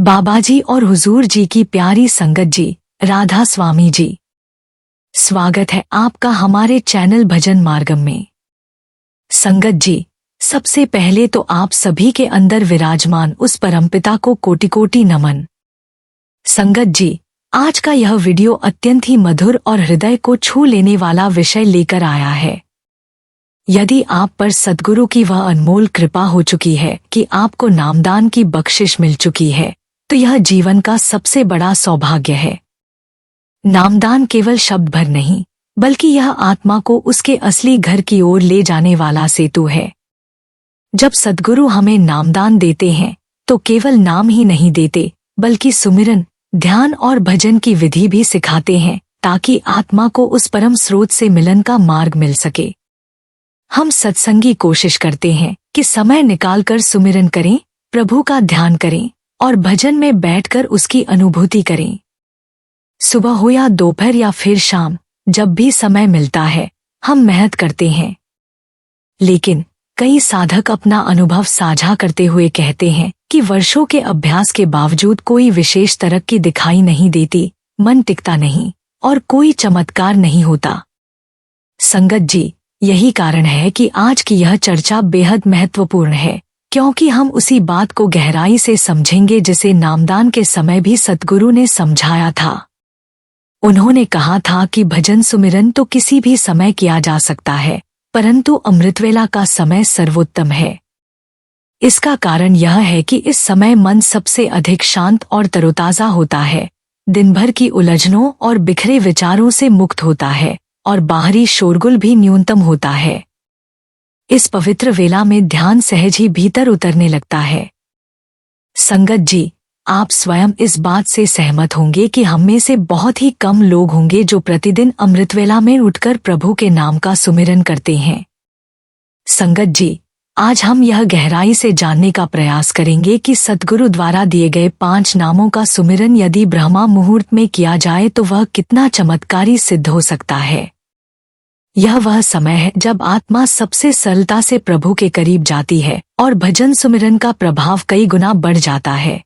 बाबाजी और हुजूर जी की प्यारी संगत जी, राधा स्वामी जी, स्वागत है आपका हमारे चैनल भजन मार्गम में। संगत जी, सबसे पहले तो आप सभी के अंदर विराजमान उस परमपिता को कोटि कोटि नमन। संगत जी, आज का यह वीडियो अत्यंत ही मधुर और हृदय को छू लेने वाला विषय लेकर आया है। यदि आप पर सद्गुरु की वह अनमोल कृपा हो चुकी है कि आपको नामदान की बख्शिश मिल चुकी है, तो यह जीवन का सबसे बड़ा सौभाग्य है। नामदान केवल शब्द भर नहीं, बल्कि यह आत्मा को उसके असली घर की ओर ले जाने वाला सेतु है। जब सद्गुरु हमें नामदान देते हैं, तो केवल नाम ही नहीं देते, बल्कि सुमिरन, ध्यान और भजन की विधि भी सिखाते हैं, ताकि आत्मा को उस परम स्रोत से मिलन का मार्ग मिल सके। हम सत्संगी कोशिश करते हैं कि समय निकालकर सुमिरन करें, प्रभु का ध्यान करें और भजन में बैठकर उसकी अनुभूति करें। सुबह हो या दोपहर या फिर शाम, जब भी समय मिलता है, हम मेहनत करते हैं। लेकिन कई साधक अपना अनुभव साझा करते हुए कहते हैं कि वर्षों के अभ्यास के बावजूद कोई विशेष तरक्की दिखाई नहीं देती, मन टिकता नहीं और कोई चमत्कार नहीं होता। संगत जी, यही कारण है कि आज की यह चर्चा बेहद महत्वपूर्ण है, क्योंकि हम उसी बात को गहराई से समझेंगे जिसे नामदान के समय भी सद्गुरु ने समझाया था। उन्होंने कहा था कि भजन सुमिरन तो किसी भी समय किया जा सकता है, परंतु अमृतवेला का समय सर्वोत्तम है। इसका कारण यह है कि इस समय मन सबसे अधिक शांत और तरोताजा होता है, दिन भर की उलझनों और बिखरे विचारों से मुक्त होता है और बाहरी शोरगुल भी न्यूनतम होता है। इस पवित्र वेला में ध्यान सहज ही भीतर उतरने लगता है। संगत जी, आप स्वयं इस बात से सहमत होंगे कि हम में से बहुत ही कम लोग होंगे जो प्रतिदिन अमृतवेला में उठकर प्रभु के नाम का सुमिरन करते हैं। संगत जी, आज हम यह गहराई से जानने का प्रयास करेंगे कि सद्गुरु द्वारा दिए गए 5 नामों का सुमिरन यदि ब्रह्मा मुहूर्त में किया जाए तो वह कितना चमत्कारी सिद्ध हो सकता है। यह वह समय है जब आत्मा सबसे सरलता से प्रभु के करीब जाती है और भजन सुमिरन का प्रभाव कई गुना बढ़ जाता है।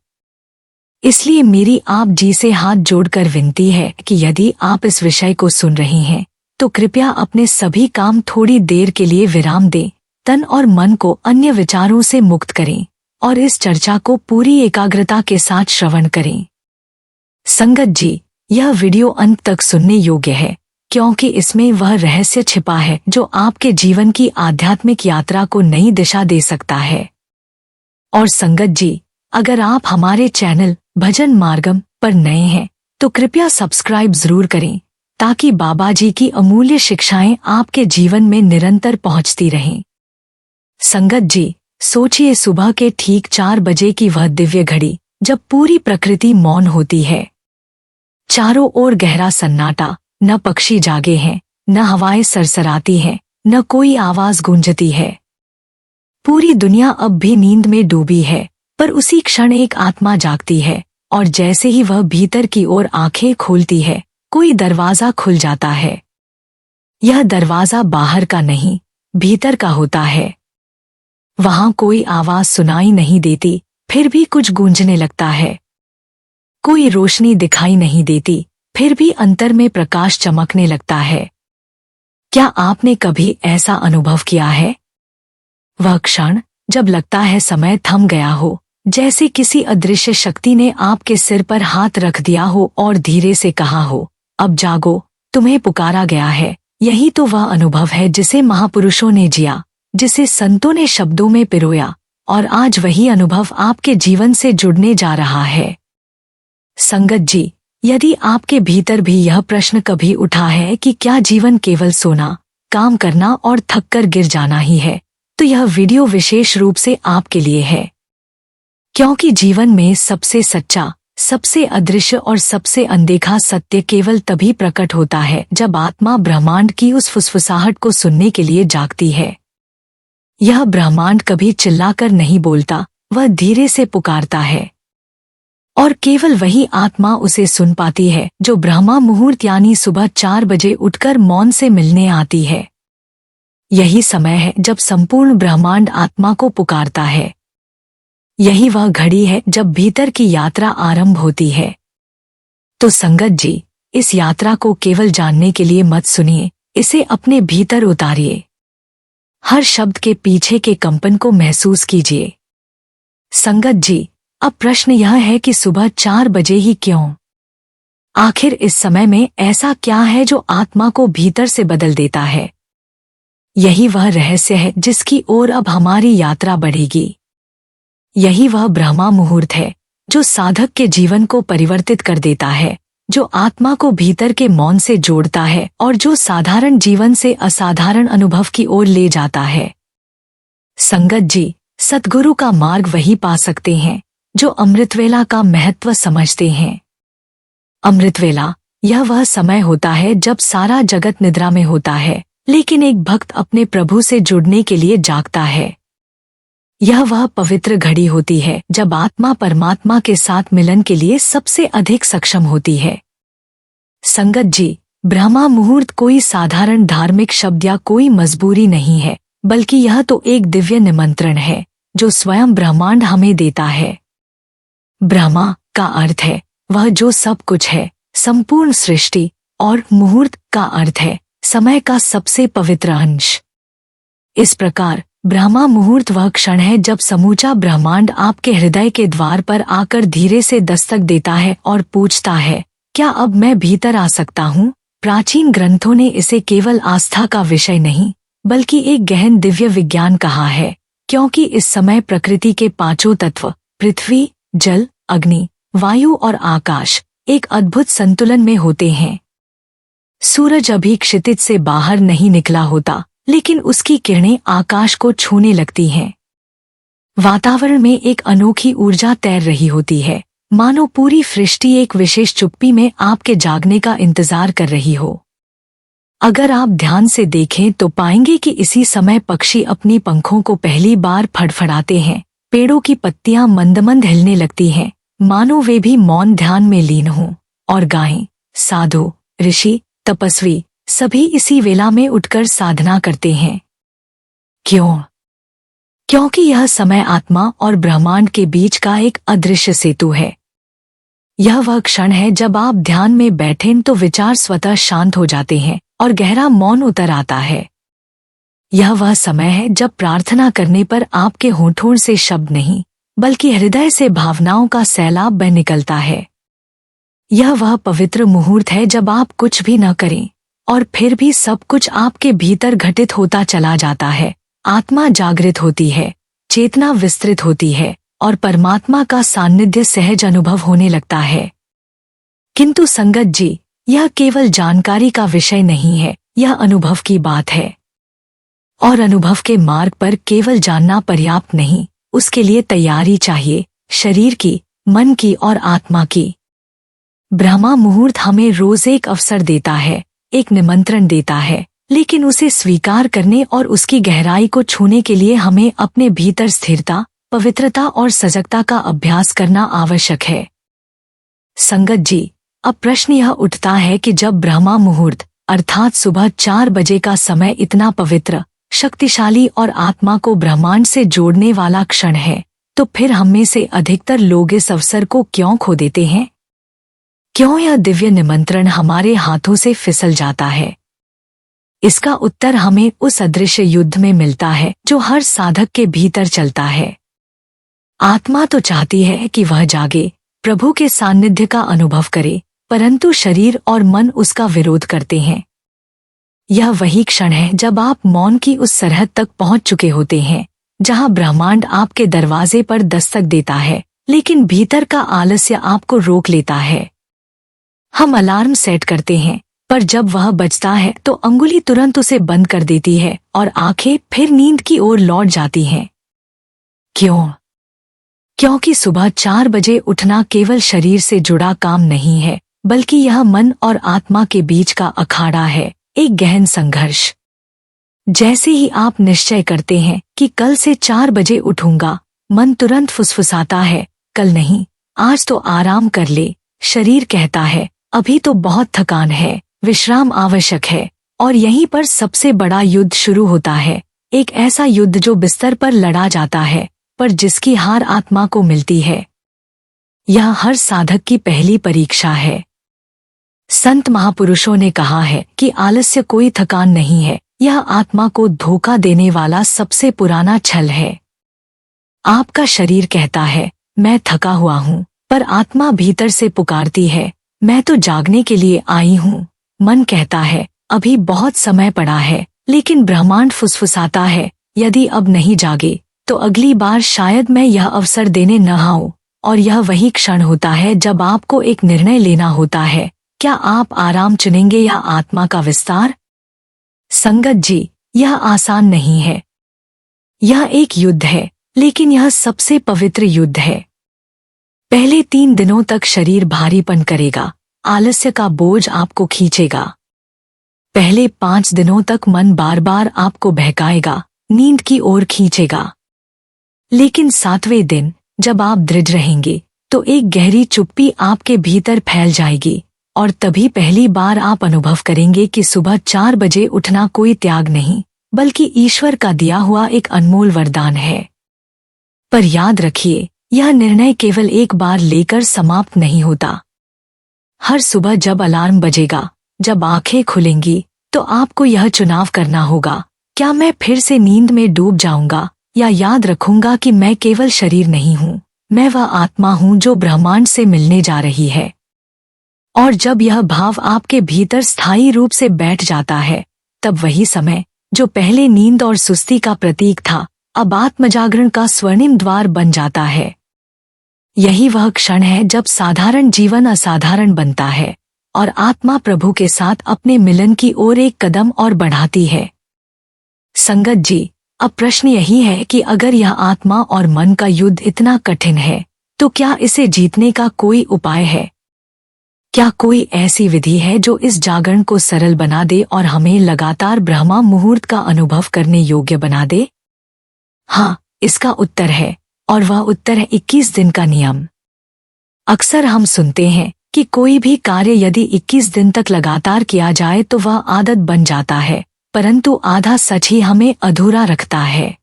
इसलिए मेरी आप जी से हाथ जोड़कर विनती है कि यदि आप इस विषय को सुन रही हैं, तो कृपया अपने सभी काम थोड़ी देर के लिए विराम दें, तन और मन को अन्य विचारों से मुक्त करें और इस चर्चा को पूरी एकाग्रता के साथ श्रवण करें। संगत जी, यह वीडियो अंत तक सुनने योग्य है, क्योंकि इसमें वह रहस्य छिपा है जो आपके जीवन की आध्यात्मिक यात्रा को नई दिशा दे सकता है। और संगत जी, अगर आप हमारे चैनल भजन मार्गम पर नए हैं, तो कृपया सब्सक्राइब जरूर करें, ताकि बाबाजी की अमूल्य शिक्षाएं आपके जीवन में निरंतर पहुंचती रहें। संगत जी, सोचिए सुबह के ठीक 4 बजे की वह दिव्य घड़ी, जब पूरी प्रकृति मौन होती है। चारों ओर गहरा सन्नाटा, न पक्षी जागे हैं, न हवाएं सरसराती हैं, न कोई आवाज गूंजती है। पूरी दुनिया अब भी नींद में डूबी है, पर उसी क्षण एक आत्मा जागती है और जैसे ही वह भीतर की ओर आंखें खोलती है, कोई दरवाजा खुल जाता है। यह दरवाजा बाहर का नहीं, भीतर का होता है। वहां कोई आवाज सुनाई नहीं देती, फिर भी कुछ गूंजने लगता है। कोई रोशनी दिखाई नहीं देती, फिर भी अंतर में प्रकाश चमकने लगता है। क्या आपने कभी ऐसा अनुभव किया है? वह क्षण जब लगता है समय थम गया हो, जैसे किसी अदृश्य शक्ति ने आपके सिर पर हाथ रख दिया हो और धीरे से कहा हो, अब जागो, तुम्हें पुकारा गया है। यही तो वह अनुभव है जिसे महापुरुषों ने जिया, जिसे संतों ने शब्दों में पिरोया, और आज वही अनुभव आपके जीवन से जुड़ने जा रहा है। संगत जी, यदि आपके भीतर भी यह प्रश्न कभी उठा है कि क्या जीवन केवल सोना, काम करना और थककर गिर जाना ही है, तो यह वीडियो विशेष रूप से आपके लिए है। क्योंकि जीवन में सबसे सच्चा, सबसे अदृश्य और सबसे अनदेखा सत्य केवल तभी प्रकट होता है जब आत्मा ब्रह्मांड की उस फुसफुसाहट को सुनने के लिए जागती है। यह ब्रह्मांड कभी चिल्लाकर नहीं बोलता, वह धीरे से पुकारता है, और केवल वही आत्मा उसे सुन पाती है जो ब्रह्मा मुहूर्त यानी सुबह 4 बजे उठकर मौन से मिलने आती है। यही समय है जब संपूर्ण ब्रह्मांड आत्मा को पुकारता है। यही वह घड़ी है जब भीतर की यात्रा आरंभ होती है। तो संगत जी, इस यात्रा को केवल जानने के लिए मत सुनिए, इसे अपने भीतर उतारिए। हर शब्द के पीछे के कंपन को महसूस कीजिए। संगत जी, अब प्रश्न यह है कि सुबह 4 बजे ही क्यों? आखिर इस समय में ऐसा क्या है जो आत्मा को भीतर से बदल देता है? यही वह रहस्य है जिसकी ओर अब हमारी यात्रा बढ़ेगी। यही वह ब्रह्मा मुहूर्त है जो साधक के जीवन को परिवर्तित कर देता है, जो आत्मा को भीतर के मौन से जोड़ता है और जो साधारण जीवन से असाधारण अनुभव की ओर ले जाता है। संगत जी, सद्गुरु का मार्ग वही पा सकते हैं जो अमृतवेला का महत्व समझते हैं। अमृतवेला यह वह समय होता है जब सारा जगत निद्रा में होता है, लेकिन एक भक्त अपने प्रभु से जुड़ने के लिए जागता है। यह वह पवित्र घड़ी होती है जब आत्मा परमात्मा के साथ मिलन के लिए सबसे अधिक सक्षम होती है। संगत जी, ब्रह्मा मुहूर्त कोई साधारण धार्मिक शब्द या कोई मजबूरी नहीं है, बल्कि यह तो एक दिव्य निमंत्रण है जो स्वयं ब्रह्मांड हमें देता है। ब्रह्मा का अर्थ है वह जो सब कुछ है, संपूर्ण सृष्टि, और मुहूर्त का अर्थ है समय का सबसे पवित्र अंश। इस प्रकार ब्रह्मा मुहूर्त वह क्षण है जब समूचा ब्रह्मांड आपके हृदय के द्वार पर आकर धीरे से दस्तक देता है और पूछता है, क्या अब मैं भीतर आ सकता हूँ? प्राचीन ग्रंथों ने इसे केवल आस्था का विषय नहीं, बल्कि एक गहन दिव्य विज्ञान कहा है, क्योंकि इस समय प्रकृति के 5 तत्व पृथ्वी, जल, अग्नि, वायु और आकाश एक अद्भुत संतुलन में होते हैं। सूरज अभी क्षितिज से बाहर नहीं निकला होता, लेकिन उसकी किरणें आकाश को छूने लगती हैं। वातावरण में एक अनोखी ऊर्जा तैर रही होती है, मानो पूरी सृष्टि एक विशेष चुप्पी में आपके जागने का इंतजार कर रही हो। अगर आप ध्यान से देखें तो पाएंगे कि इसी समय पक्षी अपनी पंखों को पहली बार फड़फड़ाते हैं, पेड़ों की पत्तियां मंद-मंद हिलने लगती हैं, मानो वे भी मौन ध्यान में लीन हों, और गायें, साधु, ऋषि, तपस्वी सभी इसी वेला में उठकर साधना करते हैं। क्यों? क्योंकि यह समय आत्मा और ब्रह्मांड के बीच का एक अदृश्य सेतु है। यह वह क्षण है जब आप ध्यान में बैठें तो विचार स्वतः शांत हो जाते हैं और गहरा मौन उतर आता है। यह वह समय है जब प्रार्थना करने पर आपके होठों से शब्द नहीं, बल्कि हृदय से भावनाओं का सैलाब बह निकलता है। यह वह पवित्र मुहूर्त है जब आप कुछ भी न करें और फिर भी सब कुछ आपके भीतर घटित होता चला जाता है। आत्मा जागृत होती है, चेतना विस्तृत होती है और परमात्मा का सान्निध्य सहज अनुभव होने लगता है। किंतु संगत जी, यह केवल जानकारी का विषय नहीं है, यह अनुभव की बात है। और अनुभव के मार्ग पर केवल जानना पर्याप्त नहीं, उसके लिए तैयारी चाहिए, शरीर की, मन की और आत्मा की। ब्रह्मा मुहूर्त हमें रोज एक अवसर देता है, एक निमंत्रण देता है, लेकिन उसे स्वीकार करने और उसकी गहराई को छूने के लिए हमें अपने भीतर स्थिरता, पवित्रता और सजगता का अभ्यास करना आवश्यक है। संगत जी, अब प्रश्न यह उठता है कि जब ब्रह्मा मुहूर्त अर्थात सुबह 4 बजे का समय इतना पवित्र, शक्तिशाली और आत्मा को ब्रह्मांड से जोड़ने वाला क्षण है, तो फिर हम में से अधिकतर लोग इस अवसर को क्यों खो देते हैं? क्यों यह दिव्य निमंत्रण हमारे हाथों से फिसल जाता है? इसका उत्तर हमें उस अदृश्य युद्ध में मिलता है जो हर साधक के भीतर चलता है। आत्मा तो चाहती है कि वह जागे, प्रभु के सान्निध्य का अनुभव करे, परंतु शरीर और मन उसका विरोध करते हैं। यह वही क्षण है जब आप मौन की उस सरहद तक पहुंच चुके होते हैं, जहां ब्रह्मांड आपके दरवाजे पर दस्तक देता है, लेकिन भीतर का आलस्य आपको रोक लेता है। हम अलार्म सेट करते हैं, पर जब वह बजता है तो अंगुली तुरंत उसे बंद कर देती है और आंखें फिर नींद की ओर लौट जाती हैं। क्यों? क्योंकि सुबह 4 बजे उठना केवल शरीर से जुड़ा काम नहीं है, बल्कि यह मन और आत्मा के बीच का अखाड़ा है, एक गहन संघर्ष। जैसे ही आप निश्चय करते हैं कि कल से 4 बजे उठूंगा, मन तुरंत फुसफुसाता है, कल नहीं, आज तो आराम कर ले। शरीर कहता है, अभी तो बहुत थकान है, विश्राम आवश्यक है। और यहीं पर सबसे बड़ा युद्ध शुरू होता है, एक ऐसा युद्ध जो बिस्तर पर लड़ा जाता है, पर जिसकी हार आत्मा को मिलती है। यह हर साधक की पहली परीक्षा है। संत महापुरुषों ने कहा है कि आलस्य कोई थकान नहीं है, यह आत्मा को धोखा देने वाला सबसे पुराना छल है। आपका शरीर कहता है मैं थका हुआ हूँ, पर आत्मा भीतर से पुकारती है मैं तो जागने के लिए आई हूँ। मन कहता है अभी बहुत समय पड़ा है, लेकिन ब्रह्मांड फुसफुसाता है यदि अब नहीं जागे तो अगली बार शायद मैं यह अवसर देने न आऊं। और यह वही क्षण होता है जब आपको एक निर्णय लेना होता है, क्या आप आराम चुनेंगे या आत्मा का विस्तार। संगत जी, यह आसान नहीं है। यह एक युद्ध है, लेकिन यह सबसे पवित्र युद्ध है। पहले 3 दिनों तक शरीर भारीपन करेगा, आलस्य का बोझ आपको खींचेगा। पहले 5 दिनों तक मन बार बार आपको बहकाएगा, नींद की ओर खींचेगा। लेकिन 7वें दिन जब आप दृढ़ रहेंगे तो एक गहरी चुप्पी आपके भीतर फैल जाएगी, और तभी पहली बार आप अनुभव करेंगे कि सुबह 4 बजे उठना कोई त्याग नहीं, बल्कि ईश्वर का दिया हुआ एक अनमोल वरदान है। पर याद रखिए, यह निर्णय केवल एक बार लेकर समाप्त नहीं होता। हर सुबह जब अलार्म बजेगा, जब आंखें खुलेंगी, तो आपको यह चुनाव करना होगा, क्या मैं फिर से नींद में डूब जाऊंगा या याद रखूंगा कि मैं केवल शरीर नहीं हूँ, मैं वह आत्मा हूँ जो ब्रह्मांड से मिलने जा रही है। और जब यह भाव आपके भीतर स्थायी रूप से बैठ जाता है, तब वही समय जो पहले नींद और सुस्ती का प्रतीक था, अब आत्मजागरण का स्वर्णिम द्वार बन जाता है। यही वह क्षण है जब साधारण जीवन असाधारण बनता है और आत्मा प्रभु के साथ अपने मिलन की ओर एक कदम और बढ़ाती है। संगत जी, अब प्रश्न यही है कि अगर यह आत्मा और मन का युद्ध इतना कठिन है, तो क्या इसे जीतने का कोई उपाय है? क्या कोई ऐसी विधि है जो इस जागरण को सरल बना दे और हमें लगातार ब्रह्मा मुहूर्त का अनुभव करने योग्य बना दे? हाँ, इसका उत्तर है, और वह उत्तर है 21 दिन का नियम। अक्सर हम सुनते हैं कि कोई भी कार्य यदि 21 दिन तक लगातार किया जाए तो वह आदत बन जाता है, परंतु आधा सच ही हमें अधूरा रखता है।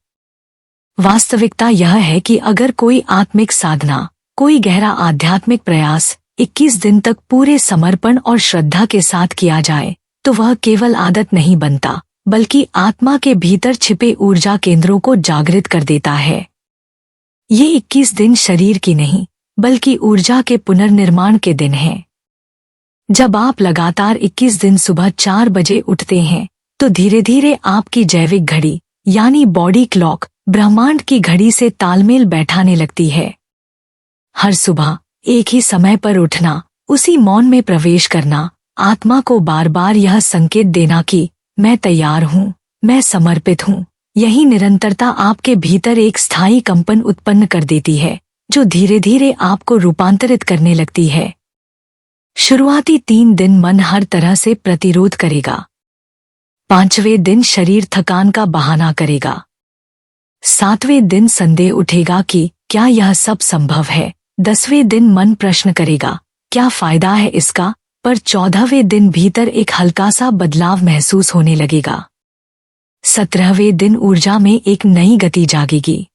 वास्तविकता यह है कि अगर कोई आत्मिक साधना, कोई गहरा आध्यात्मिक प्रयास 21 दिन तक पूरे समर्पण और श्रद्धा के साथ किया जाए, तो वह केवल आदत नहीं बनता, बल्कि आत्मा के भीतर छिपे ऊर्जा केंद्रों को जागृत कर देता है। ये 21 दिन शरीर की नहीं, बल्कि ऊर्जा के पुनर्निर्माण के दिन हैं। जब आप लगातार 21 दिन सुबह 4 बजे उठते हैं, तो धीरे धीरे आपकी जैविक घड़ी यानी बॉडी क्लॉक ब्रह्मांड की घड़ी से तालमेल बैठाने लगती है। हर सुबह एक ही समय पर उठना, उसी मौन में प्रवेश करना, आत्मा को बार बार यह संकेत देना कि मैं तैयार हूँ, मैं समर्पित हूँ, यही निरंतरता आपके भीतर एक स्थायी कंपन उत्पन्न कर देती है, जो धीरे धीरे आपको रूपांतरित करने लगती है। शुरुआती 3 दिन मन हर तरह से प्रतिरोध करेगा। 5वें दिन शरीर थकान का बहाना करेगा। 7वें दिन संदेह उठेगा कि क्या यह सब संभव है। 10वें दिन मन प्रश्न करेगा, क्या फायदा है इसका। पर 14वें दिन भीतर एक हल्का सा बदलाव महसूस होने लगेगा। 17वें दिन ऊर्जा में एक नई गति जागेगी।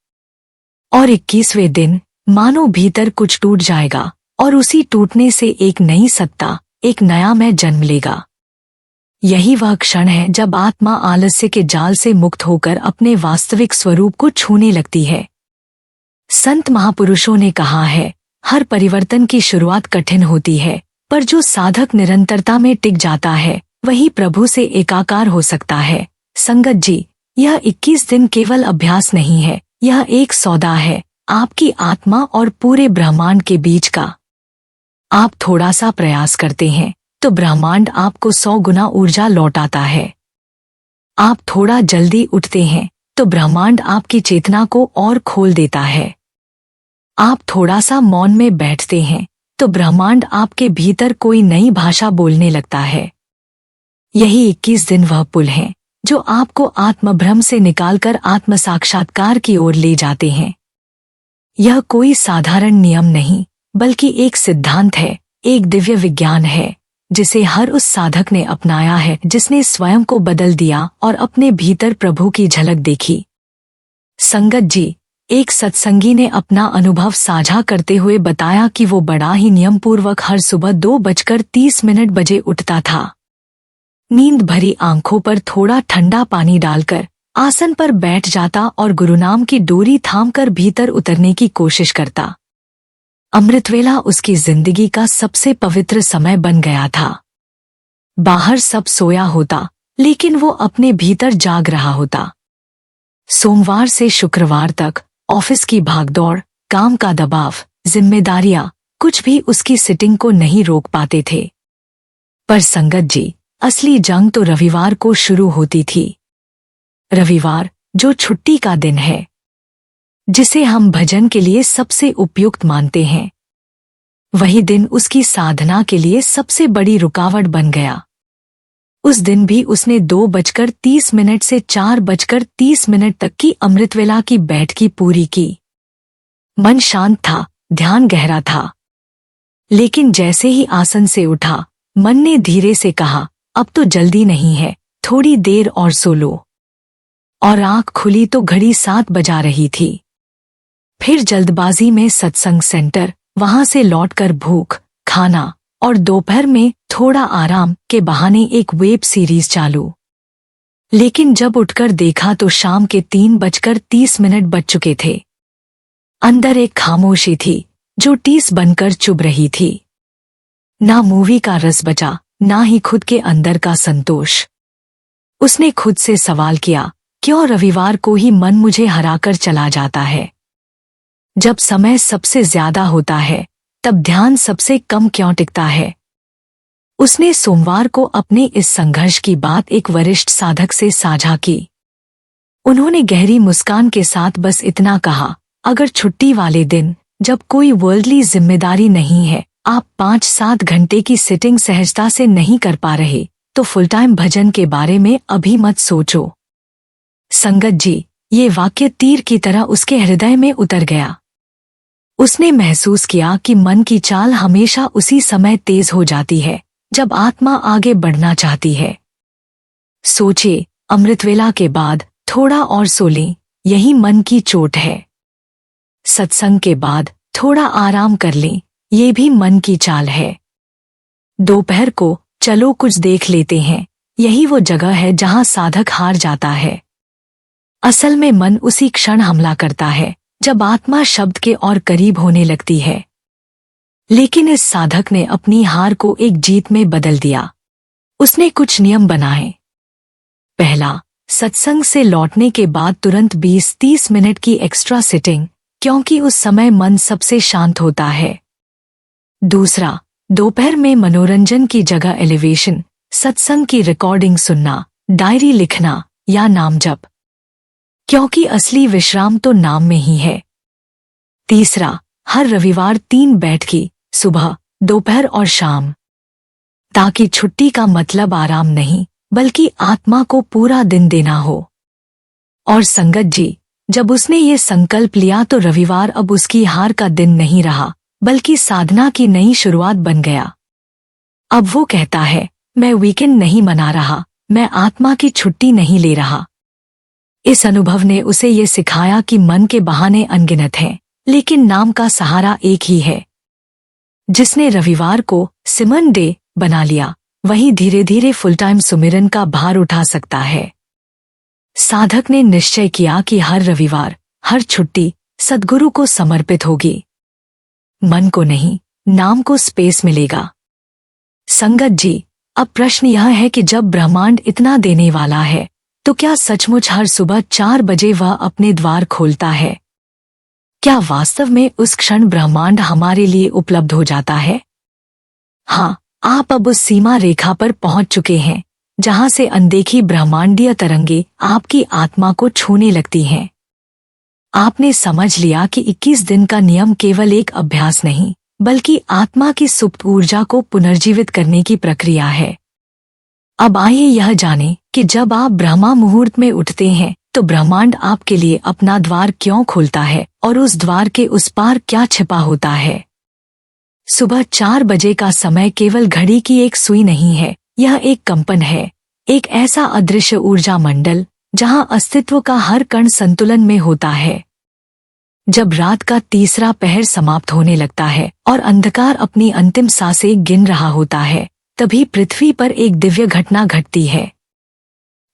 और 21वें दिन मानो भीतर कुछ टूट जाएगा और उसी टूटने से एक नई सत्ता, एक नया मैं जन्म लेगा। यही वह क्षण है जब आत्मा आलस्य के जाल से मुक्त होकर अपने वास्तविक स्वरूप को छूने लगती है। संत महापुरुषों ने कहा है, हर परिवर्तन की शुरुआत कठिन होती है, पर जो साधक निरंतरता में टिक जाता है वही प्रभु से एकाकार हो सकता है। संगत जी, यह 21 दिन केवल अभ्यास नहीं है, यह एक सौदा है आपकी आत्मा और पूरे ब्रह्मांड के बीच का। आप थोड़ा सा प्रयास करते हैं तो ब्रह्मांड आपको 100 गुना ऊर्जा लौटाता है। आप थोड़ा जल्दी उठते हैं तो ब्रह्मांड आपकी चेतना को और खोल देता है। आप थोड़ा सा मौन में बैठते हैं तो ब्रह्मांड आपके भीतर कोई नई भाषा बोलने लगता है। यही 21 दिन वह पुल हैं जो आपको आत्मभ्रम से निकालकर आत्म साक्षात्कार की ओर ले जाते हैं। यह कोई साधारण नियम नहीं, बल्कि एक सिद्धांत है, एक दिव्य विज्ञान है, जिसे हर उस साधक ने अपनाया है जिसने स्वयं को बदल दिया और अपने भीतर प्रभु की झलक देखी। संगत जी, एक सत्संगी ने अपना अनुभव साझा करते हुए बताया कि वो बड़ा ही नियमपूर्वक हर सुबह 2:30 बजे उठता था। नींद भरी आंखों पर थोड़ा ठंडा पानी डालकर आसन पर बैठ जाता और गुरुनाम की डोरी थामकर भीतर उतरने की कोशिश करता। अमृतवेला उसकी जिंदगी का सबसे पवित्र समय बन गया था। बाहर सब सोया होता, लेकिन वो अपने भीतर जाग रहा होता। सोमवार से शुक्रवार तक ऑफिस की भागदौड़, काम का दबाव, जिम्मेदारियां, कुछ भी उसकी सिटिंग को नहीं रोक पाते थे। पर संगत जी, असली जंग तो रविवार को शुरू होती थी। रविवार, जो छुट्टी का दिन है, जिसे हम भजन के लिए सबसे उपयुक्त मानते हैं, वही दिन उसकी साधना के लिए सबसे बड़ी रुकावट बन गया। उस दिन भी उसने 2:30 से 4:30 तक की अमृतवेला की बैठकी पूरी की। मन शांत था, ध्यान गहरा था। लेकिन जैसे ही आसन से उठा, मन ने धीरे से कहा, अब तो जल्दी नहीं है, थोड़ी देर और सो लो। और आंख खुली तो घड़ी 7 बजा रही थी। फिर जल्दबाजी में सत्संग सेंटर, वहां से लौटकर भूख, खाना और दोपहर में थोड़ा आराम के बहाने एक वेब सीरीज चालू। लेकिन जब उठकर देखा तो शाम के 3:30 बज चुके थे। अंदर एक खामोशी थी जो टीस बनकर चुभ रही थी। ना मूवी का रस बचा, ना ही खुद के अंदर का संतोष। उसने खुद से सवाल किया, क्यों रविवार को ही मन मुझे हराकर चला जाता है? जब समय सबसे ज्यादा होता है, तब ध्यान सबसे कम क्यों टिकता है? उसने सोमवार को अपने इस संघर्ष की बात एक वरिष्ठ साधक से साझा की। उन्होंने गहरी मुस्कान के साथ बस इतना कहा, अगर छुट्टी वाले दिन, जब कोई वर्ल्डली जिम्मेदारी नहीं है, आप 5-7 घंटे की सिटिंग सहजता से नहीं कर पा रहे, तो फुल टाइम भजन के बारे में अभी मत सोचो। संगत जी, ये वाक्य तीर की तरह उसके हृदय में उतर गया। उसने महसूस किया कि मन की चाल हमेशा उसी समय तेज हो जाती है जब आत्मा आगे बढ़ना चाहती है। सोचे, अमृतवेला के बाद थोड़ा और सो लें, यही मन की चोट है। सत्संग के बाद थोड़ा आराम कर लें, ये भी मन की चाल है। दोपहर को चलो कुछ देख लेते हैं, यही वो जगह है जहां साधक हार जाता है। असल में मन उसी क्षण हमला करता है जब आत्मा शब्द के और करीब होने लगती है। लेकिन इस साधक ने अपनी हार को एक जीत में बदल दिया। उसने कुछ नियम बनाए। पहला, सत्संग से लौटने के बाद तुरंत 20-30 मिनट की एक्स्ट्रा सिटिंग, क्योंकि उस समय मन सबसे शांत होता है। दूसरा, दोपहर में मनोरंजन की जगह एलिवेशन, सत्संग की रिकॉर्डिंग सुनना, डायरी लिखना या नाम जप, क्योंकि असली विश्राम तो नाम में ही है। तीसरा, हर रविवार 3 बैठकी, सुबह, दोपहर और शाम, ताकि छुट्टी का मतलब आराम नहीं, बल्कि आत्मा को पूरा दिन देना हो। और संगत जी, जब उसने ये संकल्प लिया तो रविवार अब उसकी हार का दिन नहीं रहा, बल्कि साधना की नई शुरुआत बन गया। अब वो कहता है, मैं वीकेंड नहीं मना रहा, मैं आत्मा की छुट्टी नहीं ले रहा। इस अनुभव ने उसे ये सिखाया कि मन के बहाने अनगिनत हैं, लेकिन नाम का सहारा एक ही है। जिसने रविवार को सिमरन डे बना लिया, वही धीरे धीरे फुल टाइम सुमिरन का भार उठा सकता है। साधक ने निश्चय किया कि हर रविवार, हर छुट्टी सद्गुरु को समर्पित होगी। मन को नहीं, नाम को स्पेस मिलेगा। संगत जी, अब प्रश्न यह है कि जब ब्रह्मांड इतना देने वाला है, तो क्या सचमुच हर सुबह 4 बजे वह अपने द्वार खोलता है? क्या वास्तव में उस क्षण ब्रह्मांड हमारे लिए उपलब्ध हो जाता है? हाँ, आप अब उस सीमा रेखा पर पहुंच चुके हैं, जहां से अनदेखी ब्रह्मांडीय तरंगे आपकी आत्मा को छूने लगती हैं। आपने समझ लिया कि 21 दिन का नियम केवल एक अभ्यास नहीं, बल्कि आत्मा की सुप्त ऊर्जा को पुनर्जीवित करने की प्रक्रिया है। अब आइए यह जानें कि जब आप ब्रह्मा मुहूर्त में उठते हैं, तो ब्रह्मांड आपके लिए अपना द्वार क्यों खोलता है और उस द्वार के उस पार क्या छिपा होता है। सुबह 4 बजे का समय केवल घड़ी की एक सुई नहीं है, यह एक कंपन है, एक ऐसा अदृश्य ऊर्जा मंडल जहां अस्तित्व का हर कण संतुलन में होता है। जब रात का तीसरा पहर समाप्त होने लगता है और अंधकार अपनी अंतिम सांसें गिन रहा होता है, तभी पृथ्वी पर एक दिव्य घटना घटती है।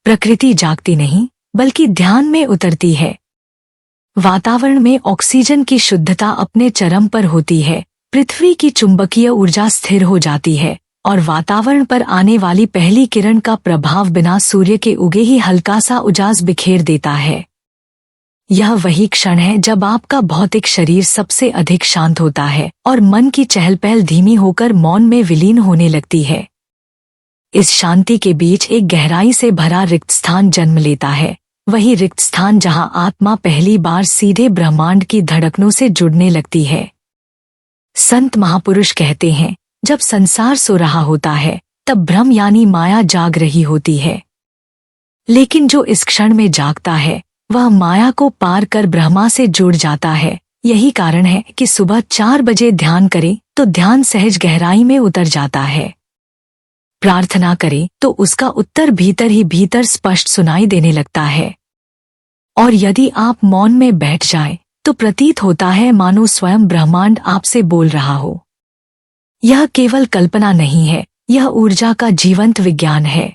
प्रकृति जागती नहीं, बल्कि ध्यान में उतरती है। वातावरण में ऑक्सीजन की शुद्धता अपने चरम पर होती है, पृथ्वी की चुंबकीय ऊर्जा स्थिर हो जाती है और वातावरण पर आने वाली पहली किरण का प्रभाव बिना सूर्य के उगे ही हल्का सा उजास बिखेर देता है। यह वही क्षण है जब आपका भौतिक शरीर सबसे अधिक शांत होता है और मन की चहल पहल धीमी होकर मौन में विलीन होने लगती है। इस शांति के बीच एक गहराई से भरा रिक्त स्थान जन्म लेता है, वही रिक्त स्थान जहां आत्मा पहली बार सीधे ब्रह्मांड की धड़कनों से जुड़ने लगती है। संत महापुरुष कहते हैं, जब संसार सो रहा होता है तब भ्रम यानी माया जाग रही होती है, लेकिन जो इस क्षण में जागता है वह माया को पार कर ब्रह्मा से जुड़ जाता है। यही कारण है कि सुबह 4 बजे ध्यान करें तो ध्यान सहज गहराई में उतर जाता है। प्रार्थना करें तो उसका उत्तर भीतर ही भीतर स्पष्ट सुनाई देने लगता है। और यदि आप मौन में बैठ जाएं, तो प्रतीत होता है मानो स्वयं ब्रह्मांड आपसे बोल रहा हो। यह केवल कल्पना नहीं है, यह ऊर्जा का जीवंत विज्ञान है।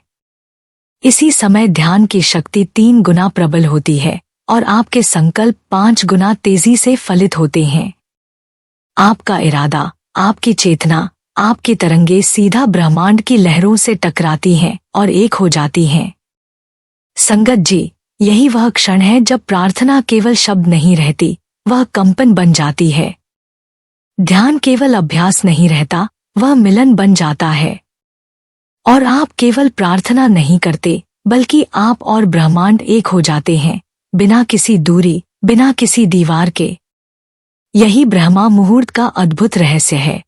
इसी समय ध्यान की शक्ति 3 गुना प्रबल होती है और आपके संकल्प 5 गुना तेजी से फलित होते हैं। आपका इरादा, आपकी चेतना, आपकी तरंगे सीधा ब्रह्मांड की लहरों से टकराती हैं और एक हो जाती हैं। संगत जी, यही वह क्षण है जब प्रार्थना केवल शब्द नहीं रहती, वह कंपन बन जाती है। ध्यान केवल अभ्यास नहीं रहता, वह मिलन बन जाता है। और आप केवल प्रार्थना नहीं करते, बल्कि आप और ब्रह्मांड एक हो जाते हैं, बिना किसी दूरी, बिना किसी दीवार के। यही ब्रह्मा मुहूर्त का अद्भुत रहस्य है।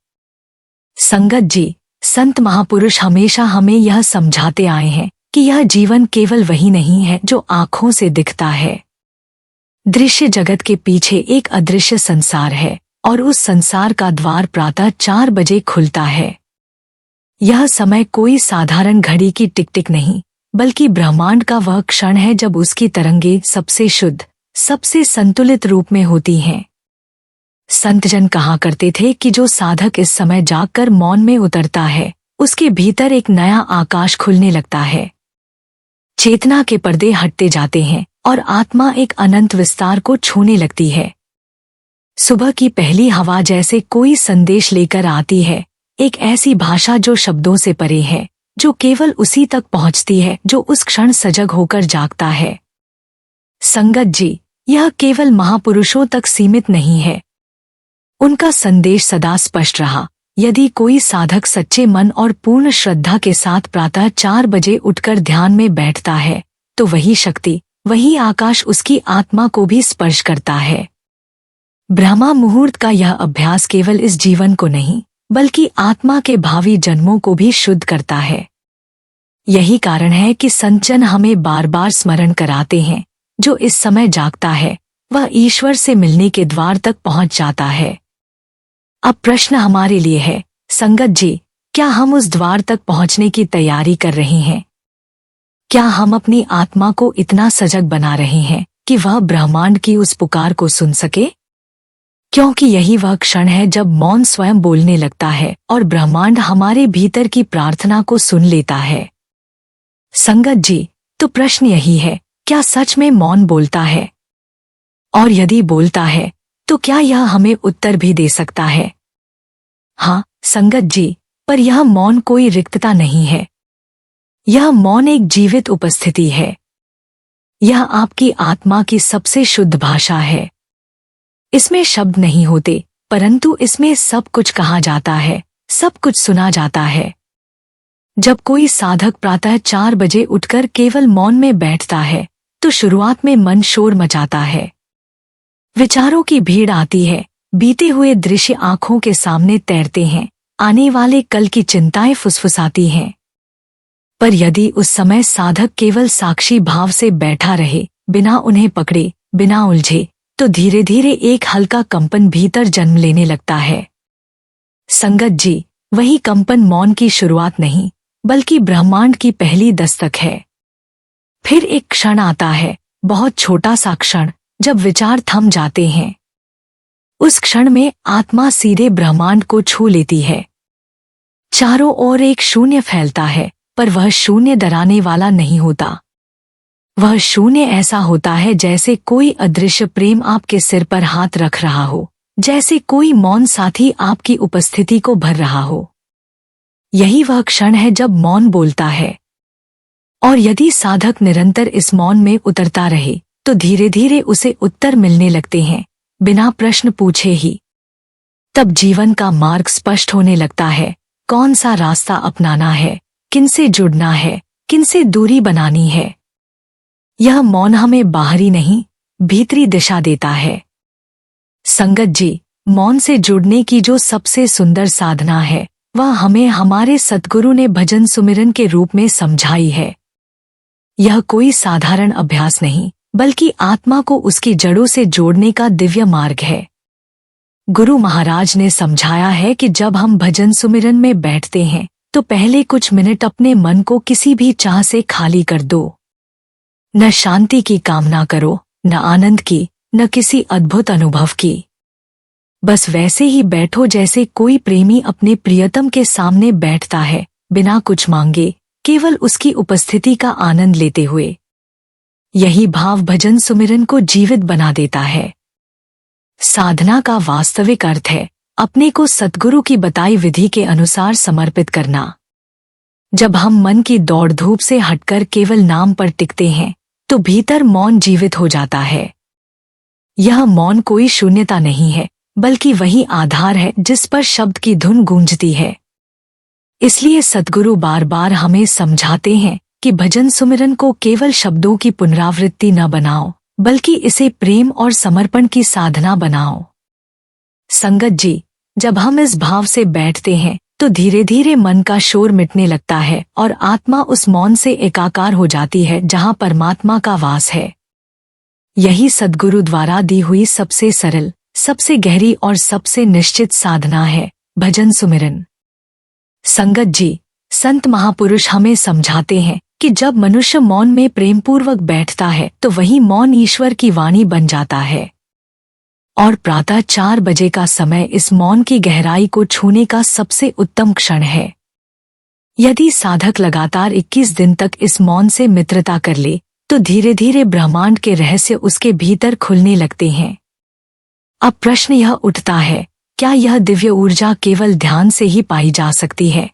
संगत जी, संत महापुरुष हमेशा हमें यह समझाते आए हैं कि यह जीवन केवल वही नहीं है जो आँखों से दिखता है। दृश्य जगत के पीछे एक अदृश्य संसार है और उस संसार का द्वार प्रातः 4 बजे खुलता है। यह समय कोई साधारण घड़ी की टिक टिक नहीं, बल्कि ब्रह्मांड का वह क्षण है जब उसकी तरंगे सबसे शुद्ध, सबसे संतुलित रूप में होती हैं। संतजन कहा करते थे कि जो साधक इस समय जागकर मौन में उतरता है, उसके भीतर एक नया आकाश खुलने लगता है। चेतना के पर्दे हटते जाते हैं और आत्मा एक अनंत विस्तार को छूने लगती है। सुबह की पहली हवा जैसे कोई संदेश लेकर आती है, एक ऐसी भाषा जो शब्दों से परे है, जो केवल उसी तक पहुंचती है जो उस क्षण सजग होकर जागता है। संगत जी, यह केवल महापुरुषों तक सीमित नहीं है। उनका संदेश सदा स्पष्ट रहा। यदि कोई साधक सच्चे मन और पूर्ण श्रद्धा के साथ प्रातः 4 बजे उठकर ध्यान में बैठता है, तो वही शक्ति, वही आकाश उसकी आत्मा को भी स्पर्श करता है। ब्रह्मा मुहूर्त का यह अभ्यास केवल इस जीवन को नहीं, बल्कि आत्मा के भावी जन्मों को भी शुद्ध करता है। यही कारण है कि संतजन हमें बार बार स्मरण कराते हैं, जो इस समय जागता है वह ईश्वर से मिलने के द्वार तक पहुंच जाता है। अब प्रश्न हमारे लिए है, संगत जी, क्या हम उस द्वार तक पहुंचने की तैयारी कर रहे हैं? क्या हम अपनी आत्मा को इतना सजग बना रहे हैं कि वह ब्रह्मांड की उस पुकार को सुन सके? क्योंकि यही वह क्षण है जब मौन स्वयं बोलने लगता है और ब्रह्मांड हमारे भीतर की प्रार्थना को सुन लेता है। संगत जी, तो प्रश्न यही है, क्या सच में मौन बोलता है? और यदि बोलता है, तो क्या यह हमें उत्तर भी दे सकता है? हाँ संगत जी, पर यह मौन कोई रिक्तता नहीं है। यह मौन एक जीवित उपस्थिति है। यह आपकी आत्मा की सबसे शुद्ध भाषा है। इसमें शब्द नहीं होते, परंतु इसमें सब कुछ कहा जाता है, सब कुछ सुना जाता है। जब कोई साधक प्रातः 4 बजे उठकर केवल मौन में बैठता है, तो शुरुआत में मन शोर मचाता है। विचारों की भीड़ आती है, बीते हुए दृश्य आंखों के सामने तैरते हैं, आने वाले कल की चिंताएं फुसफुसाती हैं। पर यदि उस समय साधक केवल साक्षी भाव से बैठा रहे, बिना उन्हें पकड़े, बिना उलझे, तो धीरे धीरे एक हल्का कंपन भीतर जन्म लेने लगता है। संगत जी, वही कंपन मौन की शुरुआत नहीं, बल्कि ब्रह्मांड की पहली दस्तक है। फिर एक क्षण आता है, बहुत छोटा सा क्षण, जब विचार थम जाते हैं। उस क्षण में आत्मा सीधे ब्रह्मांड को छू लेती है। चारों ओर एक शून्य फैलता है, पर वह शून्य डराने वाला नहीं होता। वह शून्य ऐसा होता है जैसे कोई अदृश्य प्रेम आपके सिर पर हाथ रख रहा हो, जैसे कोई मौन साथी आपकी उपस्थिति को भर रहा हो। यही वह क्षण है जब मौन बोलता है। और यदि साधक निरंतर इस मौन में उतरता रहे तो धीरे धीरे उसे उत्तर मिलने लगते हैं, बिना प्रश्न पूछे ही। तब जीवन का मार्ग स्पष्ट होने लगता है। कौन सा रास्ता अपनाना है, किनसे जुड़ना है, किनसे दूरी बनानी है। यह मौन हमें बाहरी नहीं, भीतरी दिशा देता है। संगत जी, मौन से जुड़ने की जो सबसे सुंदर साधना है वह हमें हमारे सद्गुरु ने भजन सुमिरन के रूप में समझाई है। यह कोई साधारण अभ्यास नहीं, बल्कि आत्मा को उसकी जड़ों से जोड़ने का दिव्य मार्ग है। गुरु महाराज ने समझाया है कि जब हम भजन सुमिरन में बैठते हैं तो पहले कुछ मिनट अपने मन को किसी भी चाह से खाली कर दो। न शांति की कामना करो, न आनंद की, न किसी अद्भुत अनुभव की। बस वैसे ही बैठो जैसे कोई प्रेमी अपने प्रियतम के सामने बैठता है, बिना कुछ मांगे, केवल उसकी उपस्थिति का आनंद लेते हुए। यही भाव भजन सुमिरन को जीवित बना देता है। साधना का वास्तविक अर्थ है अपने को सद्गुरु की बताई विधि के अनुसार समर्पित करना। जब हम मन की दौड़ धूप से हटकर केवल नाम पर टिकते हैं तो भीतर मौन जीवित हो जाता है। यह मौन कोई शून्यता नहीं है, बल्कि वही आधार है जिस पर शब्द की धुन गूंजती है। इसलिए सद्गुरु बार बार हमें समझाते हैं कि भजन सुमिरन को केवल शब्दों की पुनरावृत्ति न बनाओ, बल्कि इसे प्रेम और समर्पण की साधना बनाओ। संगत जी, जब हम इस भाव से बैठते हैं तो धीरे धीरे मन का शोर मिटने लगता है और आत्मा उस मौन से एकाकार हो जाती है जहाँ परमात्मा का वास है। यही सद्गुरु द्वारा दी हुई सबसे सरल, सबसे गहरी और सबसे निश्चित साधना है, भजन सुमिरन। संगत जी, संत महापुरुष हमें समझाते हैं कि जब मनुष्य मौन में प्रेमपूर्वक बैठता है तो वही मौन ईश्वर की वाणी बन जाता है। और प्रातः 4 बजे का समय इस मौन की गहराई को छूने का सबसे उत्तम क्षण है। यदि साधक लगातार 21 दिन तक इस मौन से मित्रता कर ले तो धीरे धीरे ब्रह्मांड के रहस्य उसके भीतर खुलने लगते हैं। अब प्रश्न यह उठता है, क्या यह दिव्य ऊर्जा केवल ध्यान से ही पाई जा सकती है,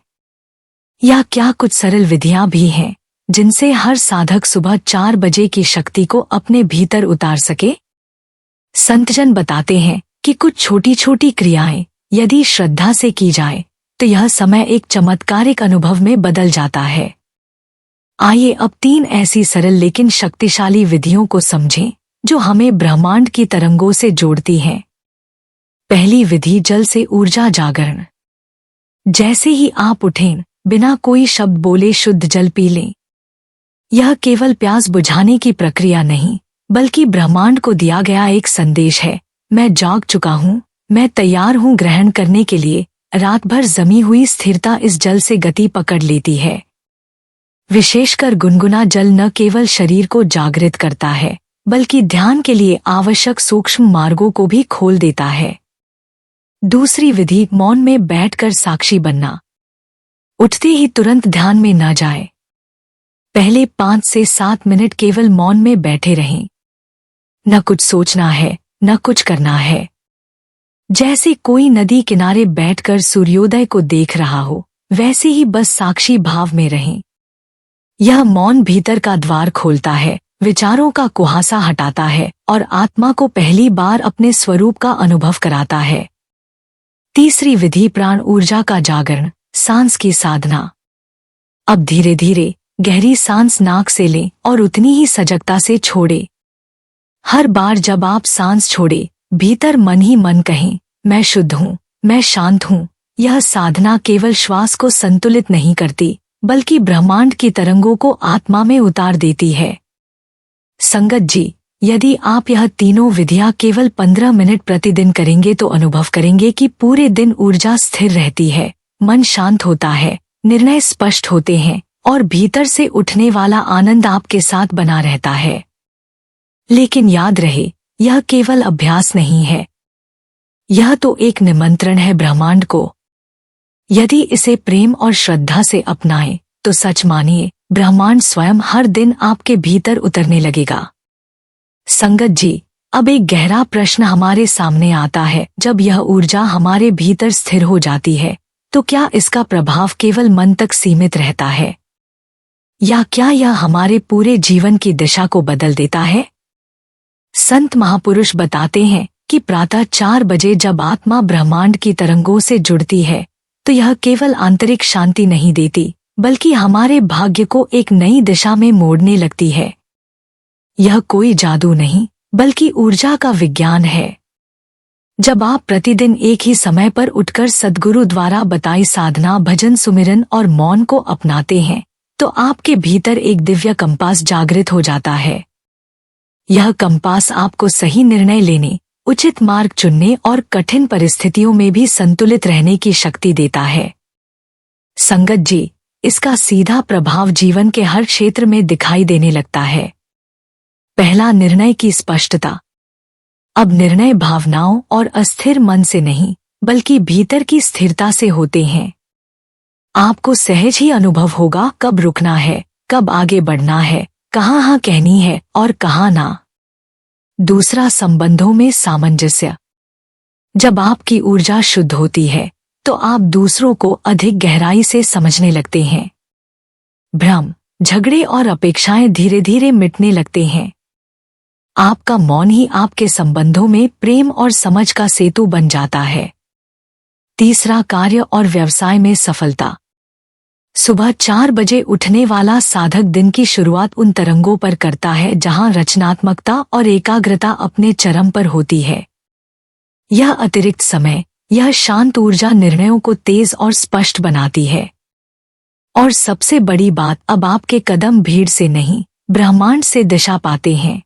या क्या कुछ सरल विधियां भी हैं जिनसे हर साधक सुबह 4 बजे की शक्ति को अपने भीतर उतार सके? संतजन बताते हैं कि कुछ छोटी छोटी क्रियाएं यदि श्रद्धा से की जाए तो यह समय एक चमत्कारिक अनुभव में बदल जाता है। आइए अब 3 ऐसी सरल लेकिन शक्तिशाली विधियों को समझें जो हमें ब्रह्मांड की तरंगों से जोड़ती हैं। पहली विधि, जल से ऊर्जा जागरण। जैसे ही आप उठें, बिना कोई शब्द बोले शुद्ध जल पी लें। यह केवल प्यास बुझाने की प्रक्रिया नहीं, बल्कि ब्रह्मांड को दिया गया एक संदेश है, मैं जाग चुका हूँ, मैं तैयार हूँ ग्रहण करने के लिए। रात भर जमी हुई स्थिरता इस जल से गति पकड़ लेती है। विशेषकर गुनगुना जल न केवल शरीर को जागृत करता है, बल्कि ध्यान के लिए आवश्यक सूक्ष्म मार्गों को भी खोल देता है। दूसरी विधि, मौन में बैठकर साक्षी बनना। उठते ही तुरंत ध्यान में न जाए। पहले 5 से 7 मिनट केवल मौन में बैठे रहें। न कुछ सोचना है, न कुछ करना है। जैसे कोई नदी किनारे बैठकर सूर्योदय को देख रहा हो, वैसे ही बस साक्षी भाव में रहें। यह मौन भीतर का द्वार खोलता है, विचारों का कुहासा हटाता है और आत्मा को पहली बार अपने स्वरूप का अनुभव कराता है। तीसरी विधि, प्राण ऊर्जा का जागरण, सांस की साधना। अब धीरे धीरे गहरी सांस नाक से लें और उतनी ही सजगता से छोड़ें। हर बार जब आप सांस छोड़ें, भीतर मन ही मन कहें, मैं शुद्ध हूँ, मैं शांत हूँ। यह साधना केवल श्वास को संतुलित नहीं करती, बल्कि ब्रह्मांड की तरंगों को आत्मा में उतार देती है। संगत जी, यदि आप यह तीनों विधियां केवल 15 मिनट प्रतिदिन करेंगे तो अनुभव करेंगे कि पूरे दिन ऊर्जा स्थिर रहती है, मन शांत होता है, निर्णय स्पष्ट होते हैं और भीतर से उठने वाला आनंद आपके साथ बना रहता है। लेकिन याद रहे, यह केवल अभ्यास नहीं है। यह तो एक निमंत्रण है ब्रह्मांड को। यदि इसे प्रेम और श्रद्धा से अपनाएं तो सच मानिए ब्रह्मांड स्वयं हर दिन आपके भीतर उतरने लगेगा। संगत जी, अब एक गहरा प्रश्न हमारे सामने आता है, जब यह ऊर्जा हमारे भीतर स्थिर हो जाती है तो क्या इसका प्रभाव केवल मन तक सीमित रहता है, या क्या यह हमारे पूरे जीवन की दिशा को बदल देता है? संत महापुरुष बताते हैं कि प्रातः 4 बजे जब आत्मा ब्रह्मांड की तरंगों से जुड़ती है तो यह केवल आंतरिक शांति नहीं देती, बल्कि हमारे भाग्य को एक नई दिशा में मोड़ने लगती है। यह कोई जादू नहीं, बल्कि ऊर्जा का विज्ञान है। जब आप प्रतिदिन एक ही समय पर उठकर सद्गुरु द्वारा बताई साधना, भजन, सुमिरन और मौन को अपनाते हैं तो आपके भीतर एक दिव्य कंपास जागृत हो जाता है। यह कंपास आपको सही निर्णय लेने, उचित मार्ग चुनने और कठिन परिस्थितियों में भी संतुलित रहने की शक्ति देता है। संगत जी, इसका सीधा प्रभाव जीवन के हर क्षेत्र में दिखाई देने लगता है। पहला, निर्णय की स्पष्टता। अब निर्णय भावनाओं और अस्थिर मन से नहीं, बल्कि भीतर की स्थिरता से होते हैं। आपको सहज ही अनुभव होगा कब रुकना है, कब आगे बढ़ना है, कहाँ हाँ कहनी है और कहाँ ना। दूसरा, संबंधों में सामंजस्य। जब आपकी ऊर्जा शुद्ध होती है तो आप दूसरों को अधिक गहराई से समझने लगते हैं। भ्रम, झगड़े और अपेक्षाएं धीरे धीरे मिटने लगते हैं। आपका मौन ही आपके संबंधों में प्रेम और समझ का सेतु बन जाता है। तीसरा, कार्य और व्यवसाय में सफलता। सुबह 4 बजे उठने वाला साधक दिन की शुरुआत उन तरंगों पर करता है जहां रचनात्मकता और एकाग्रता अपने चरम पर होती है। यह अतिरिक्त समय, यह शांत ऊर्जा निर्णयों को तेज और स्पष्ट बनाती है। और सबसे बड़ी बात, अब आपके कदम भीड़ से नहीं, ब्रह्मांड से दिशा पाते हैं।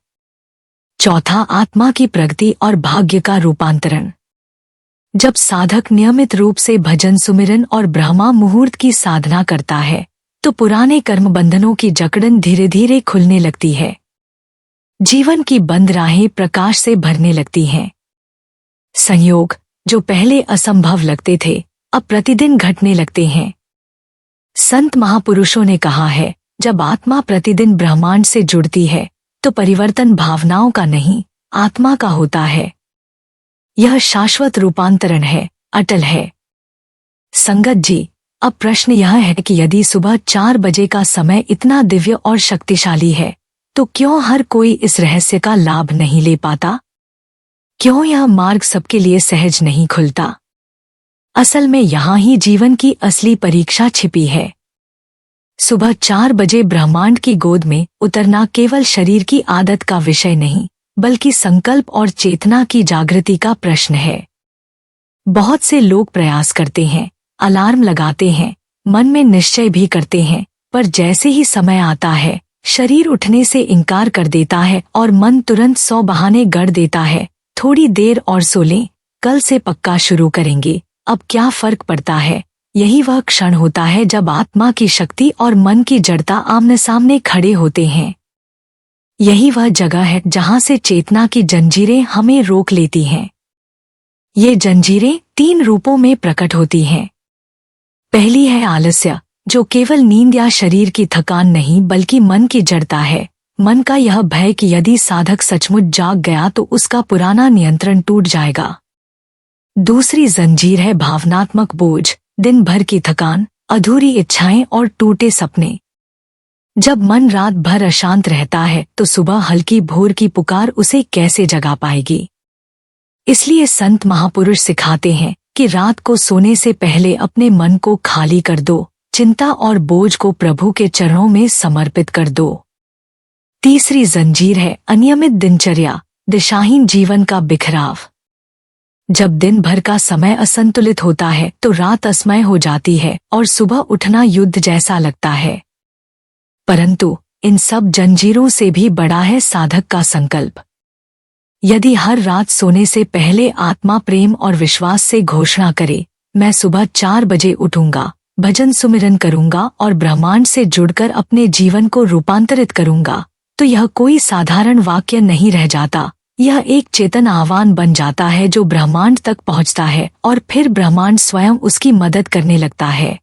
चौथा, आत्मा की प्रगति और भाग्य का रूपांतरण। जब साधक नियमित रूप से भजन, सुमिरन और ब्रह्मा मुहूर्त की साधना करता है तो पुराने कर्म बंधनों की जकड़न धीरे धीरे खुलने लगती है। जीवन की बंद राहें प्रकाश से भरने लगती हैं। संयोग जो पहले असंभव लगते थे अब प्रतिदिन घटने लगते हैं। संत महापुरुषों ने कहा है, जब आत्मा प्रतिदिन ब्रह्मांड से जुड़ती है तो परिवर्तन भावनाओं का नहीं, आत्मा का होता है। यह शाश्वत रूपांतरण है, अटल है। संगत जी, अब प्रश्न यह है कि यदि सुबह 4 बजे का समय इतना दिव्य और शक्तिशाली है तो क्यों हर कोई इस रहस्य का लाभ नहीं ले पाता? क्यों यह मार्ग सबके लिए सहज नहीं खुलता? असल में यहाँ ही जीवन की असली परीक्षा छिपी है। सुबह 4 बजे ब्रह्मांड की गोद में उतरना केवल शरीर की आदत का विषय नहीं, बल्कि संकल्प और चेतना की जागृति का प्रश्न है। बहुत से लोग प्रयास करते हैं, अलार्म लगाते हैं, मन में निश्चय भी करते हैं, पर जैसे ही समय आता है शरीर उठने से इनकार कर देता है और मन तुरंत 100 बहाने गढ़ देता है। थोड़ी देर और सो लें, कल से पक्का शुरू करेंगे। अब क्या फर्क पड़ता है? यही वह क्षण होता है जब आत्मा की शक्ति और मन की जड़ता आमने सामने खड़े होते हैं। यही वह जगह है जहां से चेतना की जंजीरें हमें रोक लेती हैं। ये जंजीरें 3 रूपों में प्रकट होती हैं। पहली है आलस्य, जो केवल नींद या शरीर की थकान नहीं बल्कि मन की जड़ता है। मन का यह भय कि यदि साधक सचमुच जाग गया तो उसका पुराना नियंत्रण टूट जाएगा। दूसरी जंजीर है भावनात्मक बोझ, दिन भर की थकान, अधूरी इच्छाएं और टूटे सपने। जब मन रात भर अशांत रहता है तो सुबह हल्की भोर की पुकार उसे कैसे जगा पाएगी? इसलिए संत महापुरुष सिखाते हैं कि रात को सोने से पहले अपने मन को खाली कर दो, चिंता और बोझ को प्रभु के चरणों में समर्पित कर दो। तीसरी जंजीर है अनियमित दिनचर्या, दिशाहीन जीवन का बिखराव। जब दिन भर का समय असंतुलित होता है तो रात असमय हो जाती है और सुबह उठना युद्ध जैसा लगता है। परंतु इन सब जंजीरों से भी बड़ा है साधक का संकल्प। यदि हर रात सोने से पहले आत्मा प्रेम और विश्वास से घोषणा करे, मैं सुबह 4 बजे उठूंगा, भजन सुमिरन करूंगा और ब्रह्मांड से जुड़कर अपने जीवन को रूपांतरित करूंगा, तो यह कोई साधारण वाक्य नहीं रह जाता, यह एक चेतन आह्वान बन जाता है जो ब्रह्मांड तक पहुंचता है और फिर ब्रह्मांड स्वयं उसकी मदद करने लगता है।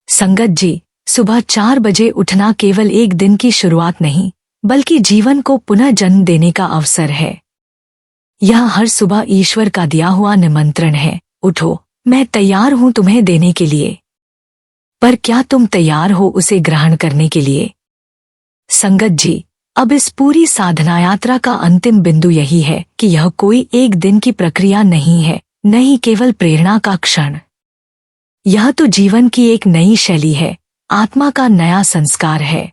संगत जी, सुबह 4 बजे उठना केवल एक दिन की शुरुआत नहीं, बल्कि जीवन को पुनः जन्म देने का अवसर है। यह हर सुबह ईश्वर का दिया हुआ निमंत्रण है, उठो, मैं तैयार हूं तुम्हें देने के लिए। पर क्या तुम तैयार हो उसे ग्रहण करने के लिए? संगत जी, अब इस पूरी साधना यात्रा का अंतिम बिंदु यही है कि यह कोई एक दिन की प्रक्रिया नहीं है, नहीं केवल प्रेरणा का क्षण। यह तो जीवन की एक नई शैली है, आत्मा का नया संस्कार है।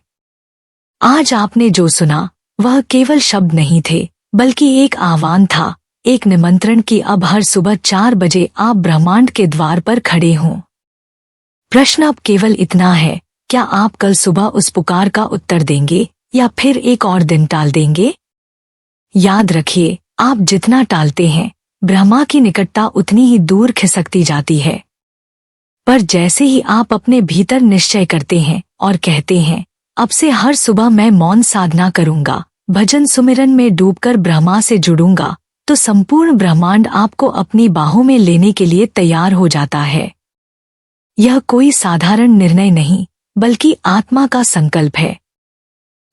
आज आपने जो सुना वह केवल शब्द नहीं थे, बल्कि एक आह्वान था, एक निमंत्रण कि अब हर सुबह 4 बजे आप ब्रह्मांड के द्वार पर खड़े हों। प्रश्न अब केवल इतना है, क्या आप कल सुबह उस पुकार का उत्तर देंगे या फिर एक और दिन टाल देंगे? याद रखिए, आप जितना टालते हैं, ब्रह्मा की निकटता उतनी ही दूर खिसकती जाती है। पर जैसे ही आप अपने भीतर निश्चय करते हैं और कहते हैं, अब से हर सुबह मैं मौन साधना करूंगा, भजन सुमिरन में डूबकर ब्रह्मा से जुड़ूंगा, तो संपूर्ण ब्रह्मांड आपको अपनी बाहों में लेने के लिए तैयार हो जाता है। यह कोई साधारण निर्णय नहीं, बल्कि आत्मा का संकल्प है।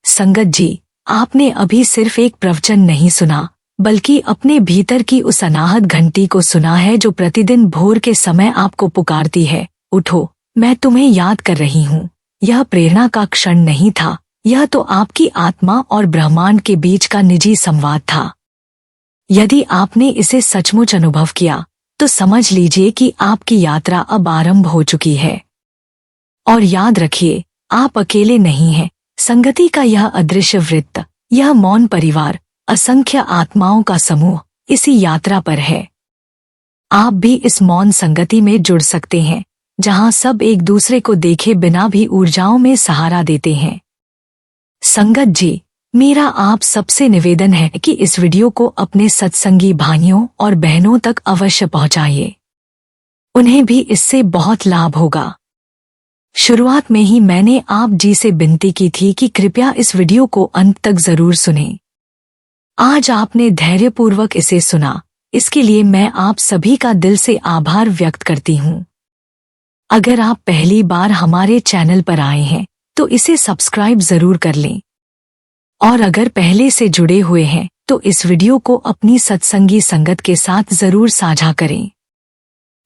संगत जी, आपने अभी सिर्फ एक प्रवचन नहीं सुना, बल्कि अपने भीतर की उस अनाहत घंटी को सुना है जो प्रतिदिन भोर के समय आपको पुकारती है, उठो, मैं तुम्हें याद कर रही हूँ। यह प्रेरणा का क्षण नहीं था, यह तो आपकी आत्मा और ब्रह्मांड के बीच का निजी संवाद था। यदि आपने इसे सचमुच अनुभव किया, तो समझ लीजिए कि आपकी यात्रा अब आरंभ हो चुकी है। और याद रखिए, आप अकेले नहीं हैं। संगति का यह अदृश्य वृत्त, यह मौन परिवार, असंख्य आत्माओं का समूह इसी यात्रा पर है। आप भी इस मौन संगति में जुड़ सकते हैं, जहां सब एक दूसरे को देखे बिना भी ऊर्जाओं में सहारा देते हैं। संगत जी, मेरा आप सबसे निवेदन है कि इस वीडियो को अपने सत्संगी भाइयों और बहनों तक अवश्य पहुंचाइए। उन्हें भी इससे बहुत लाभ होगा। शुरुआत में ही मैंने आप जी से विनती की थी कि कृपया इस वीडियो को अंत तक जरूर सुनें। आज आपने धैर्यपूर्वक इसे सुना, इसके लिए मैं आप सभी का दिल से आभार व्यक्त करती हूँ। अगर आप पहली बार हमारे चैनल पर आए हैं, तो इसे सब्सक्राइब जरूर कर लें। और अगर पहले से जुड़े हुए हैं, तो इस वीडियो को अपनी सत्संगी संगत के साथ जरूर साझा करें।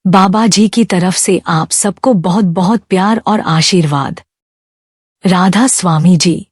बाबा जी की तरफ से आप सबको बहुत बहुत प्यार और आशीर्वाद। राधा स्वामी जी।